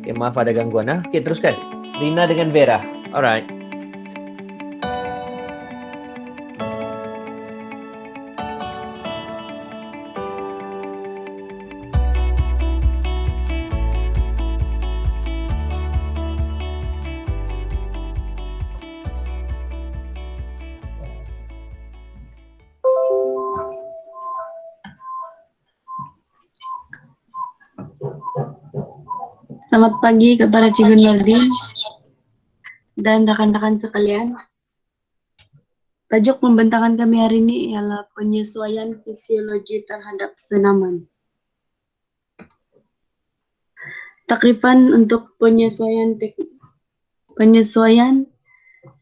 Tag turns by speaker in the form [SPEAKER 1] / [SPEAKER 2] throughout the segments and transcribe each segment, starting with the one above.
[SPEAKER 1] Oke, maaf ada gangguan. Oke, teruskan. Rina dengan Vera. Alright.
[SPEAKER 2] Selamat pagi kepada Cikgu Nurdin dan rekan-rekan sekalian. Tajuk pembentangan kami hari ini ialah penyesuaian fisiologi terhadap senaman. Takrifan untuk penyesuaian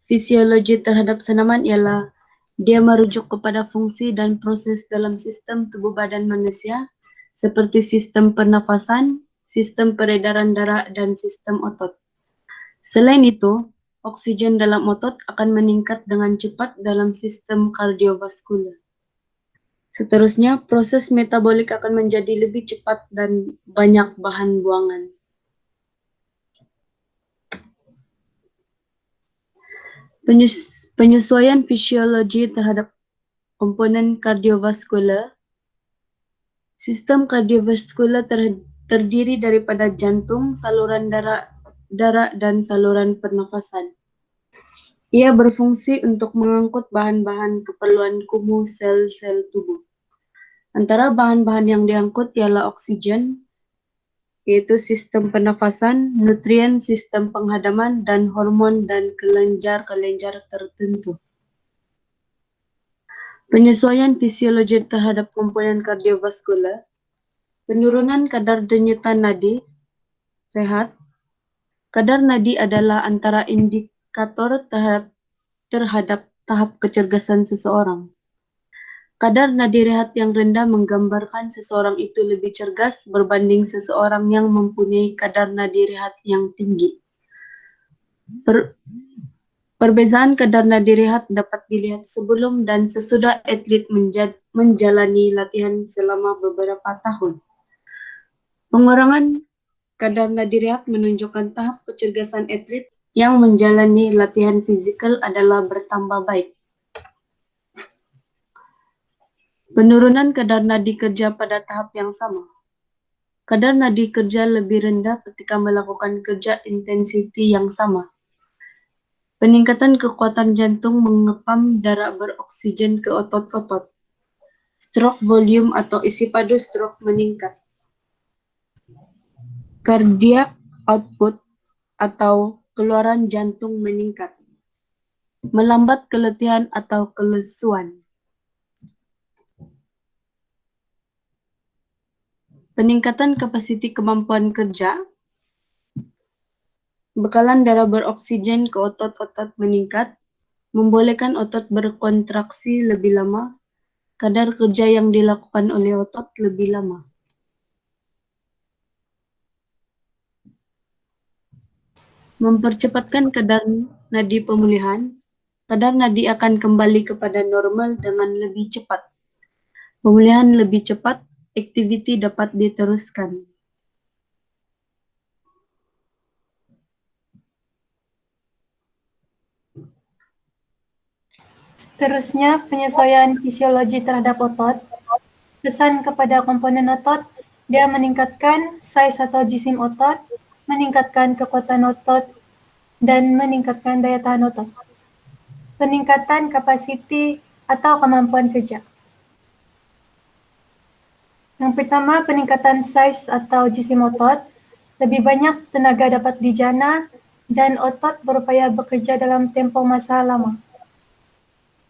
[SPEAKER 2] fisiologi terhadap senaman ialah dia merujuk kepada fungsi dan proses dalam sistem tubuh badan manusia seperti sistem pernafasan, sistem peredaran darah, dan sistem otot. Selain itu, oksigen dalam otot akan meningkat dengan cepat dalam sistem kardiovaskular. Seterusnya, proses metabolik akan menjadi lebih cepat dan banyak bahan buangan. Penyesuaian fisiologi terhadap komponen kardiovaskular. Sistem kardiovaskular terdiri daripada jantung, saluran darah, dan saluran pernafasan. Ia berfungsi untuk mengangkut bahan-bahan keperluan kumuh sel-sel tubuh. Antara bahan-bahan yang diangkut ialah oksigen, yaitu sistem pernafasan, nutrien, sistem penghadaman, dan hormon dan kelenjar-kelenjar tertentu. Penyesuaian fisiologi terhadap komponen kardiovaskular. Penurunan kadar denyutan nadi, rehat. Kadar nadi adalah antara indikator terhadap tahap kecerdasan seseorang. Kadar nadi rehat yang rendah menggambarkan seseorang itu lebih cergas berbanding seseorang yang mempunyai kadar nadi rehat yang tinggi. Perbezaan kadar nadi rehat dapat dilihat sebelum dan sesudah atlet menjalani latihan selama beberapa tahun. Pengurangan kadar nadi rehat menunjukkan tahap kecerdasan atlet yang menjalani latihan fisikal adalah bertambah baik. Penurunan kadar nadi kerja pada tahap yang sama. Kadar nadi kerja lebih rendah ketika melakukan kerja intensiti yang sama. Peningkatan kekuatan jantung mengepam darah beroksigen ke otot-otot. Stroke volume atau isi padu stroke meningkat. Cardiac output atau keluaran jantung meningkat. Melambat keletihan atau kelesuan. Peningkatan kapasiti kemampuan kerja. Bekalan darah beroksigen ke otot-otot meningkat, membolehkan otot berkontraksi lebih lama, kadar kerja yang dilakukan oleh otot lebih lama. Mempercepatkan kadar nadi pemulihan, kadar nadi akan kembali kepada normal dengan lebih cepat. Pemulihan lebih cepat, aktiviti dapat diteruskan.
[SPEAKER 3] Seterusnya, penyesuaian fisiologi terhadap otot. Kesan kepada komponen otot, dia meningkatkan saiz atau jisim otot, meningkatkan kekuatan otot, dan meningkatkan daya tahan otot. Peningkatan kapasiti atau kemampuan kerja. Yang pertama, peningkatan saiz atau jisim otot. Lebih banyak tenaga dapat dijana dan otot berupaya bekerja dalam tempoh masa lama.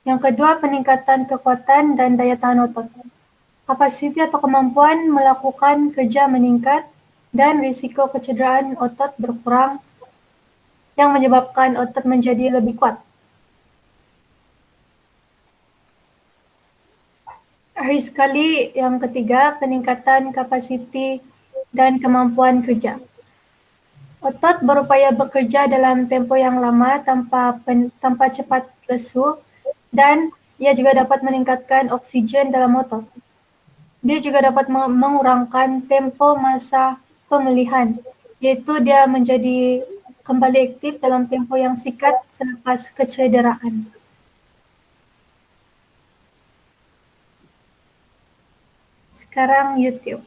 [SPEAKER 3] Yang kedua, peningkatan kekuatan dan daya tahan otot. Kapasiti atau kemampuan melakukan kerja meningkat dan risiko kecederaan otot berkurang yang menyebabkan otot menjadi lebih kuat. Akhir sekali, yang ketiga, peningkatan kapasiti dan kemampuan kerja. Otot berupaya bekerja dalam tempo yang lama tanpa cepat lesu, dan ia juga dapat meningkatkan oksigen dalam otot. Dia juga dapat mengurangkan tempo masa pemulihan yaitu dia menjadi kembali aktif dalam tempoh yang singkat selepas kecederaan. Sekarang YouTube.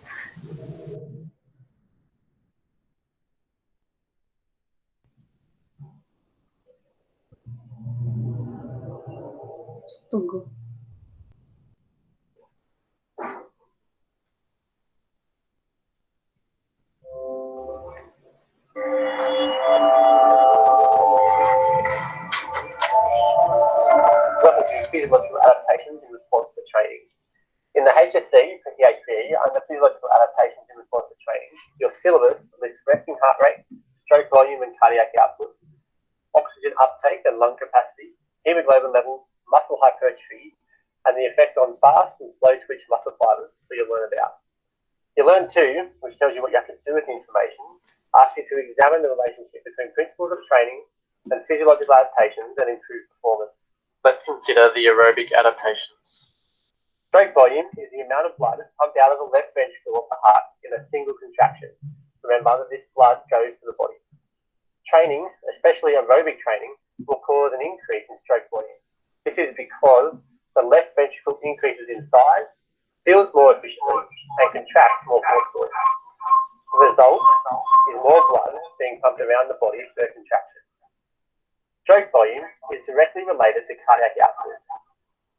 [SPEAKER 2] Tunggu.
[SPEAKER 4] What would you physiological adaptations in response to training? In the HSC for PhD, under physiological adaptations in response to training, your syllabus lists resting heart rate, stroke volume and cardiac output, oxygen uptake and lung capacity, hemoglobin levels, muscle hypertrophy, and the effect on fast and slow twitch muscle fibers that you'll learn about. You learn too, which tells you what you have to do with the information, asks you to examine the relationship between principles of training and physiological adaptations and improve performance. Let's consider the aerobic adaptations. Stroke volume is the amount of blood pumped out of the left ventricle of the heart in a single contraction. Remember that this blood goes to the body. Training, especially aerobic training, will cause an increase in stroke volume. This is because the left ventricle increases in size, fills more efficiently, and contracts more forcefully. The result is more blood being pumped around the body per contraction. Stroke volume is directly related to cardiac output.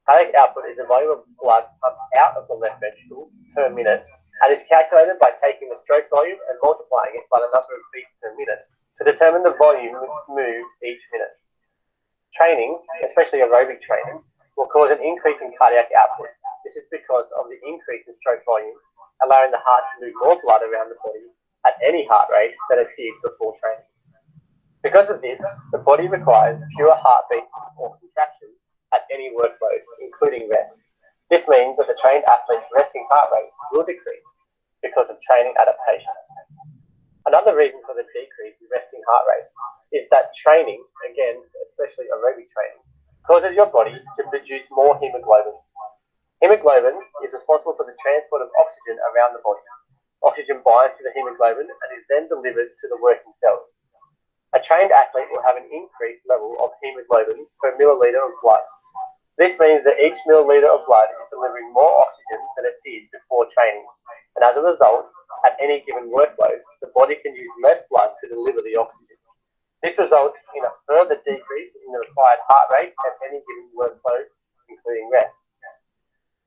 [SPEAKER 4] Cardiac output is the volume of blood pumped out of the left ventricle per minute and is calculated by taking the stroke volume and multiplying it by the number of beats per minute to determine the volume moved each minute. Training, especially aerobic training, will cause an increase in cardiac output. This is because of the increase in stroke volume, allowing the heart to move more blood around the body at any heart rate than achieved before training. Because of this, the body requires fewer heartbeats or contractions at any workload, including rest. This means that the trained athlete's resting heart rate will decrease because of training adaptation. Another reason for the decrease in resting heart rate is that training, again, especially aerobic training, causes your body to produce more hemoglobin. Hemoglobin is responsible for the transport of oxygen around the body. Oxygen binds to the hemoglobin and is then delivered to the working cells. A trained athlete will have an increased level of hemoglobin per milliliter of blood. This means that each milliliter of blood is delivering more oxygen than it did before training, and as a result, at any given workload, the body can use less blood to deliver the oxygen. This results in a further decrease in the required heart rate at any given workload, including rest.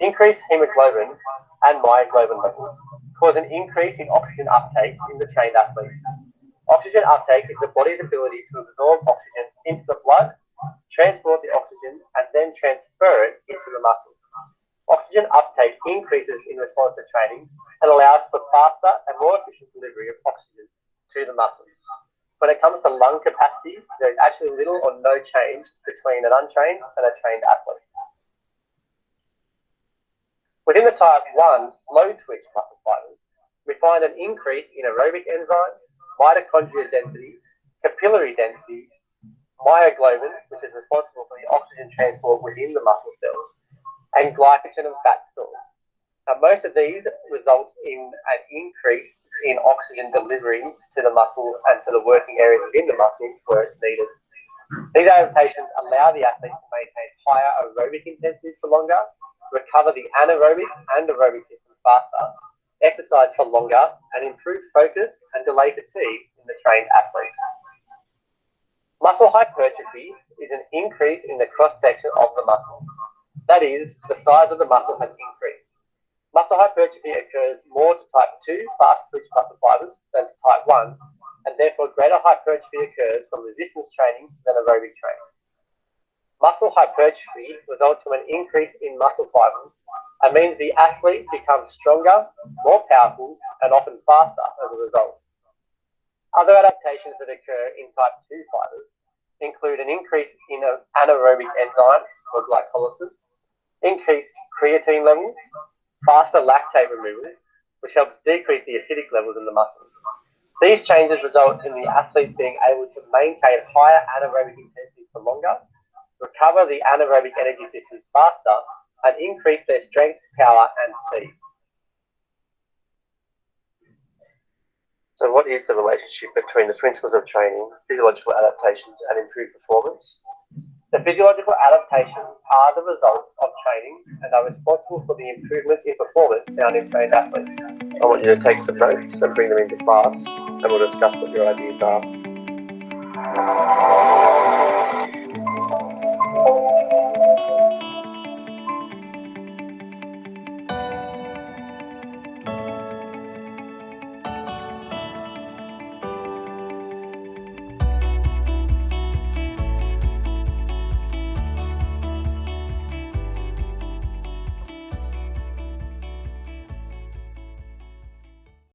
[SPEAKER 4] Increased hemoglobin and myoglobin levels cause an increase in oxygen uptake in the trained athlete. Oxygen uptake is the body's ability to absorb oxygen into the blood, transport the oxygen, and then transfer it into the muscles. Oxygen uptake increases in response to training and allows for faster and more efficient delivery of oxygen to the muscles. When it comes to lung capacity, there is actually little or no change between an untrained and a trained athlete. Within the type 1 slow twitch muscle fibers, we find an increase in aerobic enzymes, mitochondrial density, capillary density, myoglobin, which is responsible for the oxygen transport within the muscle cells, and glycogen and fat stores. Now, most of these result in an increase in oxygen delivery to the muscle and to the working areas within the muscle where it's needed. These adaptations allow the athlete to maintain higher aerobic intensities for longer, recover the anaerobic and aerobic systems faster, exercise for longer, and improve focus and delay fatigue in the trained athlete. Muscle hypertrophy is an increase in the cross-section of the muscle. That is, the size of the muscle has increased. Muscle hypertrophy occurs more to type 2 fast-twitch muscle fibers than to type 1, and therefore greater hypertrophy occurs from resistance training than aerobic training. Muscle hypertrophy results from an increase in muscle fibers and means the athlete becomes stronger, more powerful, and often faster as a result. Other adaptations that occur in type 2 fibers include an increase in anaerobic enzymes or glycolysis, increased creatine levels, faster lactate removal, which helps decrease the acidic levels in the muscles. These changes result in the athlete being able to maintain higher anaerobic intensity for longer, recover the anaerobic energy systems faster, and increase their strength, power, and speed. So what is the relationship between the principles of training, physiological adaptations and improved performance? The physiological adaptations are the result of training and are responsible for the improvements in performance found in trained athletes. I want you to take some notes and bring them into class, and we'll discuss what your ideas are.